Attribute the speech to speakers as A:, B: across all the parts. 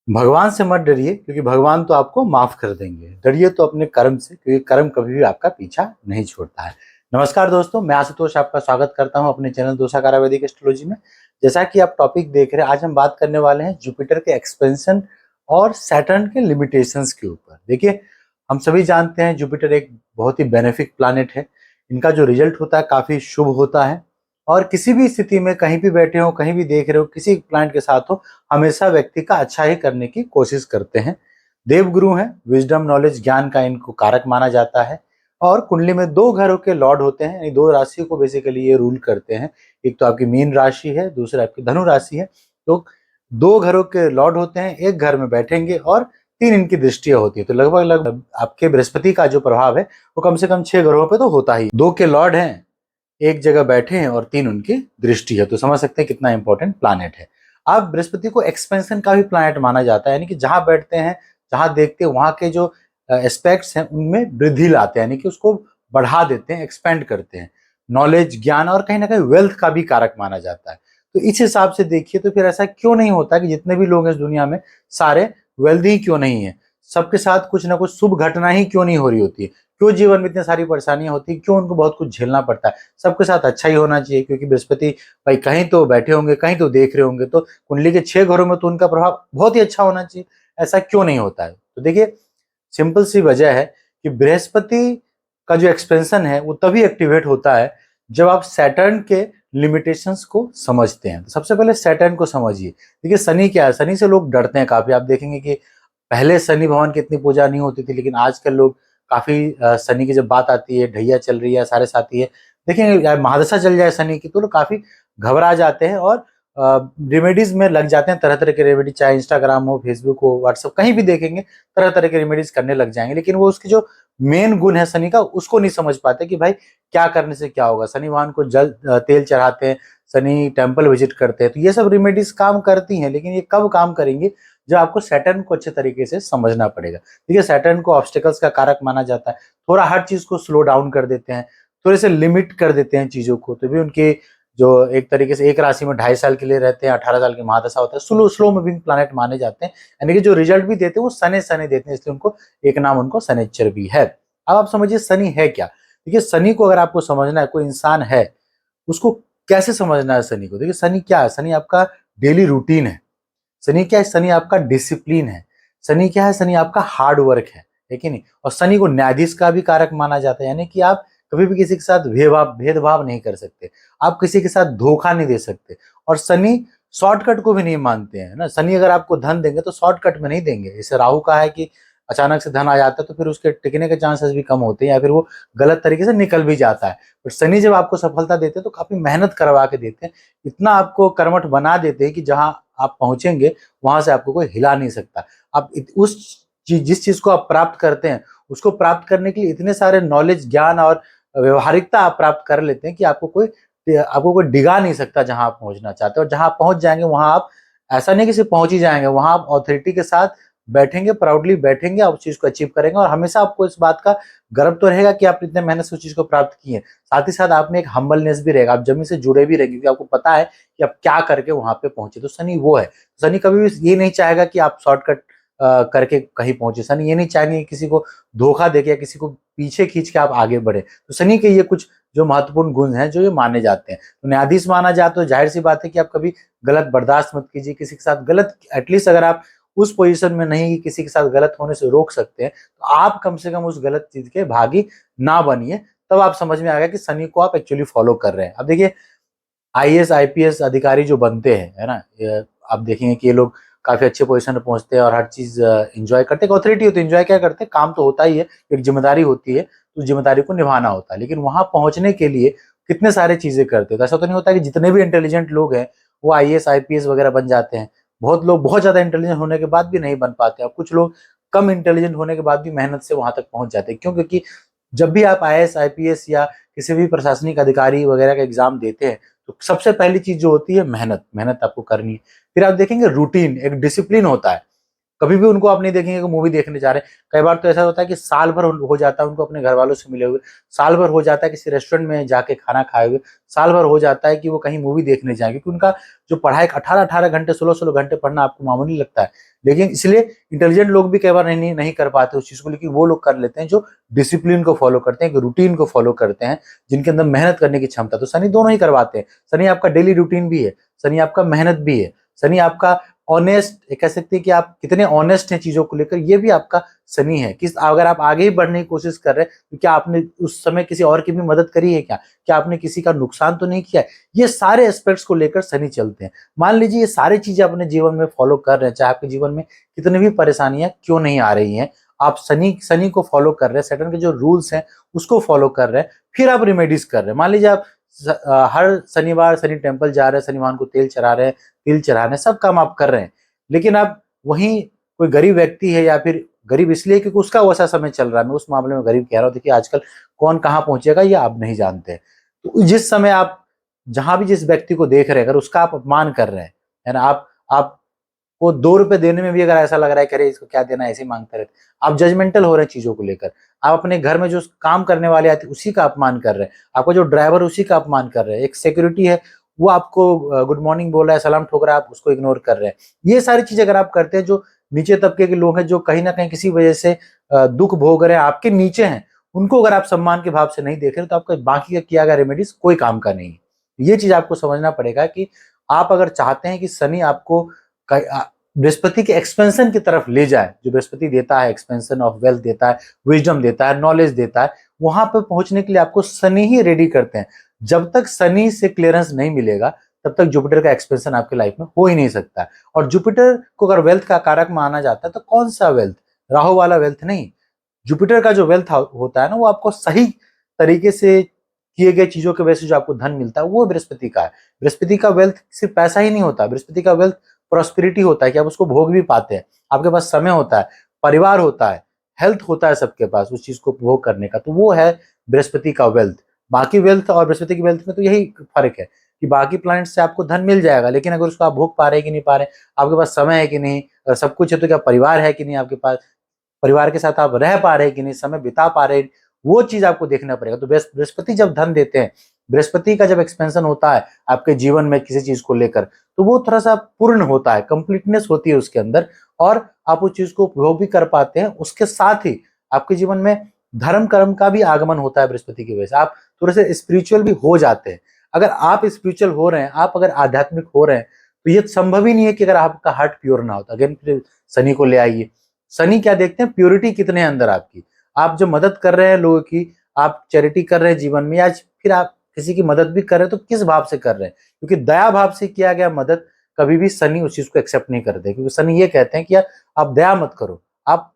A: भगवान से मत डरिए क्योंकि भगवान तो आपको माफ कर देंगे। डरिए तो अपने कर्म से क्योंकि कर्म कभी भी आपका पीछा नहीं छोड़ता है। नमस्कार दोस्तों, मैं आशुतोष आपका स्वागत करता हूं अपने चैनल दोषाकार वैदिक एस्ट्रोलॉजी में। जैसा कि आप टॉपिक देख रहे हैं, आज हम बात करने वाले हैं जुपिटर के एक्सपेंशन और सैटर्न के लिमिटेशंस के ऊपर। देखिए, हम सभी जानते हैं जुपिटर एक बहुत ही बेनिफिक प्लैनेट है। इनका जो रिजल्ट होता है काफी शुभ होता है और किसी भी स्थिति में कहीं भी बैठे हो, कहीं भी देख रहे हो, किसी प्लैनेट के साथ हो, हमेशा व्यक्ति का अच्छा ही करने की कोशिश करते हैं। देवगुरु हैं, विजडम नॉलेज ज्ञान का इनको कारक माना जाता है और कुंडली में दो घरों के लॉर्ड होते हैं, यानी दो राशियों को बेसिकली ये रूल करते हैं। एक तो आपकी मीन राशि है, दूसरा आपकी धनु राशि है। तो दो घरों के लॉर्ड होते हैं, एक घर में बैठेंगे और तीन इनकी दृष्टियां होती है। तो लगभग लगभग आपके बृहस्पति का जो प्रभाव है वो कम से कम 6 घरों पे तो होता ही। दो के लॉर्ड हैं, एक जगह बैठे हैं और तीन उनकी दृष्टि है, तो समझ सकते हैं कितना इंपॉर्टेंट प्लैनेट है। अब बृहस्पति को एक्सपेंशन का भी प्लैनेट माना जाता है, यानी कि जहां बैठते हैं, जहां देखते हैं, वहां के जो एस्पेक्ट्स हैं उनमें वृद्धि लाते हैं, यानी कि उसको बढ़ा देते हैं, एक्सपेंड करते हैं। नॉलेज, ज्ञान और कहीं ना कहीं वेल्थ का भी कारक माना जाता है। तो इस हिसाब से देखिए तो फिर ऐसा क्यों नहीं होता कि जितने भी लोग हैं इस दुनिया में सारे वेल्दी क्यों नहीं है, सबके साथ कुछ ना कुछ शुभ घटना ही क्यों नहीं हो रही होती है, क्यों जीवन में इतनी सारी परेशानियां होती है, क्यों उनको बहुत कुछ झेलना पड़ता है। सबके साथ अच्छा ही होना चाहिए क्योंकि बृहस्पति भाई कहीं तो बैठे होंगे, कहीं तो देख रहे होंगे, तो कुंडली के 6 घरों में तो उनका प्रभाव बहुत ही अच्छा होना चाहिए। ऐसा क्यों नहीं होता है? तो देखिए, सिंपल सी वजह है कि बृहस्पति का जो एक्सपेंशन है वो तभी एक्टिवेट होता है जब आप सैटर्न के लिमिटेशंस को समझते हैं। तो सबसे पहले सैटर्न को समझिए। देखिए, शनि क्या है? शनि से लोग डरते हैं काफी। आप देखेंगे कि पहले शनि भगवान की इतनी पूजा नहीं होती थी, लेकिन आजकल लोग काफी शनि की जब बात आती है, ढैया चल रही है, सारे साथी है, देखेंगे यार महादशा चल जाए शनि की तो लोग काफी घबरा जाते हैं और रेमेडीज में लग जाते हैं। तरह तरह के रेमेडी, चाहे इंस्टाग्राम हो, फेसबुक हो, व्हाट्सएप, कहीं भी देखेंगे तरह तरह के रेमेडीज करने लग जाएंगे, लेकिन वो उसकी जो मेन गुण है शनि का उसको नहीं समझ पाते कि भाई क्या करने से क्या होगा। शनि भगवान को जल तेल चढ़ाते हैं, शनि टेम्पल विजिट करते हैं, तो ये सब रेमेडीज काम करती हैं, लेकिन ये कब काम करेंगे? जो आपको सैटर्न को अच्छे तरीके से समझना पड़ेगा। देखिए, सैटर्न को ऑब्स्टेकल्स का कारक माना जाता है। थोड़ा हर चीज को स्लो डाउन कर देते हैं, थोड़े से लिमिट कर देते हैं चीजों को, तो भी उनकी जो एक तरीके से एक राशि में 2.5 साल के लिए रहते हैं, 18 साल की महादशा होता है, स्लो स्लो मूविंग प्लैनेट माने जाते हैं, यानी कि जो रिजल्ट भी देते हैं वो शनि शनि देते हैं, इसलिए उनको एक नाम उनको शनिश्चर भी है। अब आप समझिए शनि है क्या। देखिए, शनि को अगर आपको समझना है, कोई इंसान है उसको कैसे समझना है शनि को? देखिए, शनि क्या है? शनि आपका डेली रूटीन है। शनि क्या है? शनि आपका डिसिप्लिन है। शनि क्या है? शनि आपका हार्ड वर्क है कि नहीं? और शनि को न्यायाधीश का भी कारक माना जाता है, यानी कि आप कभी भी किसी के साथ भेदभाव नहीं कर सकते, आप किसी के साथ धोखा नहीं दे सकते। और शनि शॉर्टकट को भी नहीं मानते हैं ना। शनि अगर आपको धन देंगे तो शॉर्टकट में नहीं देंगे। जैसे राहु का है कि अचानक से धन आ जाता है तो फिर उसके टिकने के चांसेस भी कम होते हैं या फिर वो गलत तरीके से निकल भी जाता है। बट शनि जब आपको सफलता देते हैं तो काफी मेहनत करवा के देते हैं, इतना आपको कर्मठ बना देते हैं कि जहां आप पहुंचेंगे वहां से आपको कोई हिला नहीं सकता। आप उस चीज, जिस चीज को आप प्राप्त करते हैं, उसको प्राप्त करने के लिए इतने सारे नॉलेज, ज्ञान और व्यवहारिकता आप प्राप्त कर लेते हैं कि आपको कोई डिगा नहीं सकता जहां आप पहुंचना चाहते हैं। और जहां आप पहुंच जाएंगे वहां आप ऐसा नहीं कि सिर्फ पहुंच ही जाएंगे, वहां आप ऑथोरिटी के साथ बैठेंगे, प्राउडली बैठेंगे, आप उस चीज को अचीव करेंगे और हमेशा आपको इस बात का गर्व तो रहेगा कि आप इतने मेहनत से उस चीज को प्राप्त किए। साथ ही साथ आप में एक हम्बलनेस भी रहेगा, आप जमीन से जुड़े भी रहेंगे क्योंकि आपको पता है कि आप क्या करके वहां पे पहुंचे। तो शनि वो है। शनि कभी भी ये नहीं चाहेगा कि आप शॉर्टकट करके कहीं पहुंचे। शनि ये नहीं चाहेंगे कि किसी को धोखा देके या किसी को पीछे खींच के आप आगे बढ़े। तो शनि के ये कुछ जो महत्वपूर्ण गुण हैं जो ये माने जाते हैं। तो न्यायाधीश माना जाए तो जाहिर सी बात है कि आप कभी गलत बर्दाश्त मत कीजिए किसी के साथ। गलत एटलीस्ट अगर आप उस पोजीशन में नहीं कि किसी के साथ गलत होने से रोक सकते हैं, तो आप कम से कम उस गलत चीज के भागी ना बनिए। तब आप समझ में आएगा कि शनि को आप एक्चुअली फॉलो कर रहे हैं। अब देखिए, आईएएस आईपीएस अधिकारी जो बनते हैं, है ना, आप देखेंगे कि ये लोग काफी अच्छे पोजीशन पर पहुंचते हैं और हर चीज एंजॉय करते हैं। अथॉरिटी होती है, एंजॉय क्या करते हैं? काम तो होता ही है, एक जिम्मेदारी होती है, तो जिम्मेदारी को निभाना होता है। लेकिन वहां पहुंचने के लिए कितने सारे चीजें करते हैं। तो ऐसा तो नहीं होता कि जितने भी इंटेलिजेंट लोग हैं वो आईएएस आईपीएस वगैरह बन जाते हैं। बहुत लोग बहुत ज्यादा इंटेलिजेंट होने के बाद भी नहीं बन पाते, और कुछ लोग कम इंटेलिजेंट होने के बाद भी मेहनत से वहां तक पहुंच जाते हैं। क्यों? क्योंकि जब भी आप आईएएस आईपीएस या किसी भी प्रशासनिक अधिकारी वगैरह का एग्जाम देते हैं तो सबसे पहली चीज जो होती है मेहनत। मेहनत आपको करनी है। फिर आप देखेंगे रूटीन, एक डिसिप्लिन होता है। कभी भी उनको आप नहीं देखेंगे कि मूवी देखने जा रहे हैं। कई बार तो ऐसा होता है कि साल भर हो जाता है उनको अपने घर वालों से मिले हुए, साल भर हो जाता है किसी रेस्टोरेंट में जाके खाना खाए हुए, साल भर हो जाता है कि वो कहीं मूवी देखने जाए, क्योंकि उनका जो पढ़ाई 18-18 घंटे 16-16 घंटे पढ़ना आपको मामूली लगता है। लेकिन इसलिए इंटेलिजेंट लोग भी कई बार नहीं कर पाते उस चीज को, लेकिन वो लोग कर लेते हैं जो डिसिप्लिन को फॉलो करते हैं, रूटीन को फॉलो करते हैं, जिनके अंदर मेहनत करने की क्षमता। तो सनी दोनों ही करवाते हैं। सनी आपका डेली रूटीन भी है, सनी आपका मेहनत भी है, सनी आपका ऑनेस्ट, कह सकते हैं कि आप कितने ऑनेस्ट हैं चीजों को लेकर, ये भी आपका सनी है। किस अगर आप आगे ही बढ़ने की कोशिश कर रहे हैं तो क्या आपने उस समय किसी और की भी मदद करी है? क्या आपने किसी का नुकसान तो नहीं किया है? ये सारे एस्पेक्ट्स को लेकर सनी चलते हैं। मान लीजिए ये सारी चीजें अपने जीवन में फॉलो कर रहे हैं, चाहे आपके जीवन में कितनी भी परेशानियां क्यों नहीं आ रही हैं, आप सनी को फॉलो कर रहे हैं, सैटर्न के जो रूल्स हैं उसको फॉलो कर रहे हैं, फिर आप रिमेडीज कर रहे हैं। मान लीजिए आप हर शनिवार शनि टेम्पल जा रहे हैं, शनिवार को तेल चढ़ा रहे हैं, तिल चढ़ा रहे हैं, सब काम आप कर रहे हैं, लेकिन आप वहीं कोई गरीब व्यक्ति है, या फिर गरीब इसलिए क्योंकि उसका वैसा समय चल रहा है, मैं उस मामले में गरीब कह रहा हूँ। देखिए आजकल कौन कहाँ पहुंचेगा ये आप नहीं जानते। तो जिस समय आप जहां भी जिस व्यक्ति को देख रहे हैं, अगर उसका आप अपमान कर रहे हैं, है ना, आप वो 2 रुपए देने में भी अगर ऐसा लग रहा है कि अरे इसको क्या देना है, ऐसे ही मांगते रहते, आप जजमेंटल हो रहे हैं चीजों को लेकर। आप अपने घर में जो काम करने वाले आते उसी का अपमान कर रहे हैं, आपका जो ड्राइवर उसी का अपमान कर रहे हैं, एक सिक्योरिटी है वो आपको गुड मॉर्निंग बोल रहा है, सलाम ठोक रहा है, आप उसको इग्नोर कर रहे हैं। ये सारी चीजें अगर आप करते हैं, जो नीचे तबके के लोग हैं, जो कहीं ना कहीं किसी वजह से दुख भोग रहे हैं, आपके नीचे हैं, उनको अगर आप सम्मान के भाव से नहीं देख रहे तो आपका बाकी का किया गया रेमेडीज कोई काम का नहीं। ये चीज आपको समझना पड़ेगा कि आप अगर चाहते हैं कि शनि आपको बृहस्पति के एक्सपेंशन की तरफ ले जाए, जो बृहस्पति देता है, एक्सपेंशन ऑफ वेल्थ देता है, विजडम देता है, नॉलेज देता है, वहां पर पहुंचने के लिए आपको शनि ही रेडी करते हैं। जब तक शनि से क्लियरेंस नहीं मिलेगा तब तक जुपिटर का एक्सपेंशन आपके लाइफ में हो ही नहीं सकता। और जुपिटर को अगर वेल्थ का कारक माना जाता है तो कौन सा वेल्थ? राहु वाला वेल्थ नहीं। जुपिटर का जो वेल्थ होता है ना, वो आपको सही तरीके से किए गए चीजों की वजह से जो आपको धन मिलता है वो बृहस्पति का है। बृहस्पति का वेल्थ सिर्फ पैसा ही नहीं होता, बृहस्पति का वेल्थ प्रॉस्पेरिटी होता है कि आप उसको भोग भी पाते हैं, आपके पास समय होता है, परिवार होता है, हेल्थ होता है सबके पास उस चीज को भोग करने का, तो वो है बृहस्पति का वेल्थ। बाकी वेल्थ और बृहस्पति की वेल्थ में तो यही फर्क है कि बाकी प्लैनेट से आपको धन मिल जाएगा, लेकिन अगर उसको आप भोग पा रहे हैं कि नहीं पा रहे, आपके पास समय है कि नहीं, अगर सब कुछ है तो क्या परिवार है कि नहीं आपके पास, परिवार के साथ आप रह पा रहे हैं कि नहीं, समय बिता पा रहे हैं, वो चीज आपको देखना पड़ेगा। तो बृहस्पति जब धन देते हैं, बृहस्पति का जब एक्सपेंशन होता है आपके जीवन में किसी चीज को लेकर, तो वो थोड़ा सा पूर्ण होता है, कंप्लीटनेस होती है उसके अंदर, और आप उस चीज को उपभोग भी कर पाते हैं। उसके साथ ही आपके जीवन में धर्म कर्म का भी आगमन होता है बृहस्पति की वजह से, आप थोड़े से स्पिरिचुअल भी हो जाते हैं। अगर आप स्पिरिचुअल हो रहे हैं, आप अगर आध्यात्मिक हो रहे हैं, तो ये संभव ही नहीं है कि अगर आपका हार्ट प्योर ना होता। अगेन फिर शनि को ले आइए, शनि क्या देखते हैं? प्योरिटी कितने हैं अंदर आपकी। आप जो मदद कर रहे हैं लोगों की, आप चैरिटी कर रहे हैं जीवन में, या फिर आप किसी की मदद भी कर रहे हैं, तो किस भाव से कर रहे हैं? क्योंकि दया भाव से किया गया मदद कभी भी शनि उस चीज को एक्सेप्ट नहीं करते, क्योंकि शनि ये कहते हैं कि यार आप दया मत करो, आप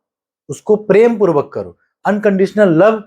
A: उसको प्रेम पूर्वक करो, अनकंडीशनल लव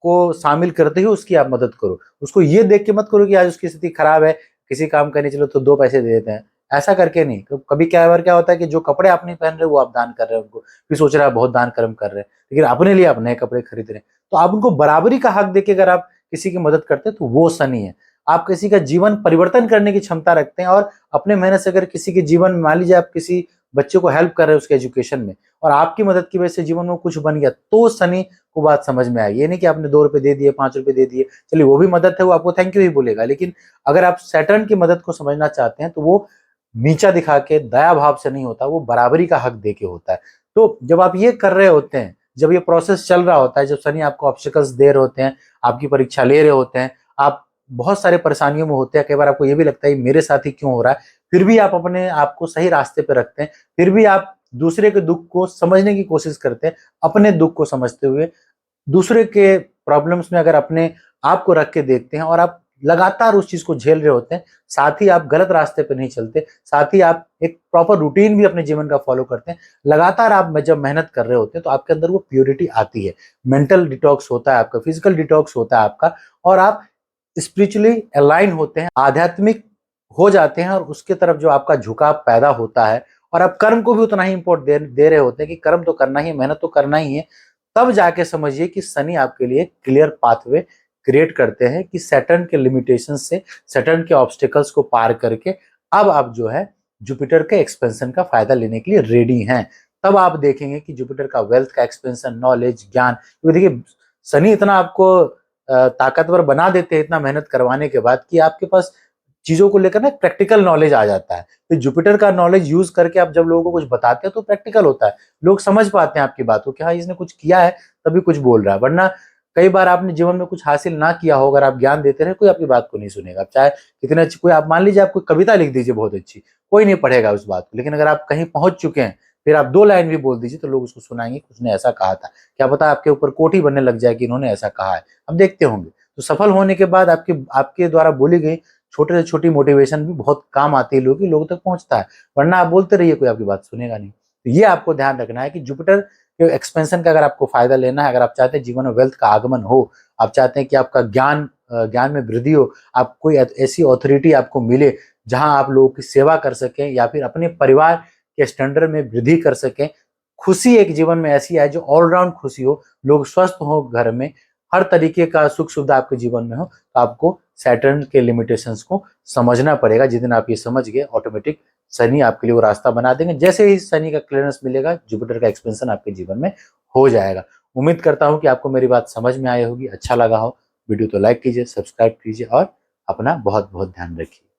A: को शामिल करते हुए उसकी आप मदद करो। उसको ये देख के मत करो कि आज उसकी स्थिति खराब है, किसी काम करने चलो तो 2 पैसे दे देते हैं, ऐसा करके नहीं। कभी क्या बार क्या होता है कि जो कपड़े आप नहीं पहन रहे वो आप दान कर रहे हैं उनको, फिर सोच रहे हैं बहुत दान कर्म कर रहे हैं, लेकिन अपने लिए आप नए कपड़े खरीद रहे हैं। तो आप उनको बराबरी का हक देके अगर आप किसी की मदद करते हैं तो वो शनि है। आप किसी का जीवन परिवर्तन करने की क्षमता रखते हैं, और अपने मेहनत से अगर किसी के जीवन में, मान लीजिए आप किसी बच्चे को हेल्प कर रहे हैं उसके एजुकेशन में, और आपकी मदद की वजह से जीवन में कुछ बन गया, तो शनि को बात समझ में आई। ये नहीं कि आपने 2 रुपए दे दिए, 5 रुपए दे दिए, चलिए वो भी मदद है, वो आपको थैंक यू ही बोलेगा, लेकिन अगर आप सैटर्न की मदद को समझना चाहते हैं तो वो नीचा दिखा के दया भाव से नहीं होता, वो बराबरी का हक दे के होता है। तो जब आप ये कर रहे होते हैं, जब ये प्रोसेस चल रहा होता है, जब शनि आपको ऑब्स्टिकल्स दे रहे होते हैं, आपकी परीक्षा ले रहे होते हैं, आप बहुत सारे परेशानियों में होते हैं, कई बार आपको ये भी लगता है मेरे साथ ही क्यों हो रहा है, फिर भी आप अपने आप को सही रास्ते पे रखते हैं, फिर भी आप दूसरे के दुख को समझने की कोशिश करते हैं, अपने दुख को समझते हुए दूसरे के प्रॉब्लम्स में अगर अपने आप को रख के देखते हैं, और आप लगातार उस चीज को झेल रहे होते हैं, साथ ही आप गलत रास्ते पे नहीं चलते, साथ ही आप एक प्रॉपर रूटीन भी अपने जीवन का फॉलो करते हैं, लगातार आप जब मेहनत कर रहे होते हैं तो आपके अंदर वो प्योरिटी आती है, मेंटल डिटॉक्स होता है आपका, फिजिकल डिटॉक्स होता है आपका, और आप स्पिरिचुअली अलाइन होते हैं, आध्यात्मिक हो जाते हैं, और उसके तरफ जो आपका झुकाव पैदा होता है, और आप कर्म को भी उतना ही इम्पोर्ट दे रहे होते हैं कि कर्म तो करना ही है, मेहनत तो करना ही है। तब जाके समझिए कि शनि आपके लिए क्लियर पाथवे क्रिएट करते हैं कि सैटर्न के लिमिटेशन से, सैटर्न के ऑब्स्टिकल्स को पार करके अब आप जो है जुपिटर के एक्सपेंशन का फायदा लेने के लिए रेडी हैं। तब आप देखेंगे कि जुपिटर का वेल्थ का एक्सपेंशन, नॉलेज, ज्ञान, क्योंकि देखिए शनि इतना आपको ताकतवर बना देते हैं इतना मेहनत करवाने के बाद कि आपके पास चीजों को लेकर ना प्रैक्टिकल नॉलेज आ जाता है। तो जुपिटर का नॉलेज यूज करके आप जब लोगों को कुछ बताते हैं तो प्रैक्टिकल होता है, लोग समझ पाते हैं आपकी बात को कि हाँ इसने कुछ किया है तभी कुछ बोल रहा है। वरना कई बार आपने जीवन में कुछ हासिल ना किया हो, अगर आप ज्ञान देते रहे कोई आपकी बात को नहीं सुनेगा। आप चाहे कितने अच्छी, कोई आप मान लीजिए आप कोई कविता लिख दीजिए बहुत अच्छी, कोई नहीं पढ़ेगा उस बात को। लेकिन अगर आप कहीं पहुंच चुके हैं फिर आप 2 लाइन भी बोल दीजिए तो लोग उसको सुनाएंगे कि उसने ऐसा कहा था। क्या पता आपके ऊपर कोट ही बनने लग जाए कि इन्होंने ऐसा कहा है। अब देखते होंगे। तो सफल होने के बाद आपके आपके द्वारा बोली गई छोटे से छोटी मोटिवेशन भी बहुत काम आती है, लोगों तक पहुंचता है। वरना आप बोलते रहिए कोई आपकी बात सुनेगा नहीं। तो ये आपको ध्यान रखना है कि जुपिटर के एक्सपेंशन का अगर आपको फायदा लेना है, अगर आप चाहते हैं जीवन में वेल्थ का आगमन हो, आप चाहते हैं कि आपका ज्ञान में वृद्धि हो, आप कोई ऐसी अथॉरिटी आपको मिले जहां आप लोगों की सेवा कर सकें या फिर अपने परिवार के स्टैंडर्ड में वृद्धि कर सकें, खुशी एक जीवन में ऐसी आए जो ऑलराउंड खुशी हो, लोग स्वस्थ हो घर में, हर तरीके का सुख सुविधा आपके जीवन में हो, तो आपको सैटर्न के लिमिटेशंस को समझना पड़ेगा। जिस दिन आप ये समझ गए ऑटोमेटिक शनि आपके लिए वो रास्ता बना देंगे। जैसे ही शनि का क्लियरेंस मिलेगा जुपिटर का एक्सपेंशन आपके जीवन में हो जाएगा। उम्मीद करता हूं कि आपको मेरी बात समझ में आई होगी, अच्छा लगा हो। वीडियो तो लाइक कीजिए, सब्सक्राइब कीजिए और अपना बहुत बहुत ध्यान रखिए।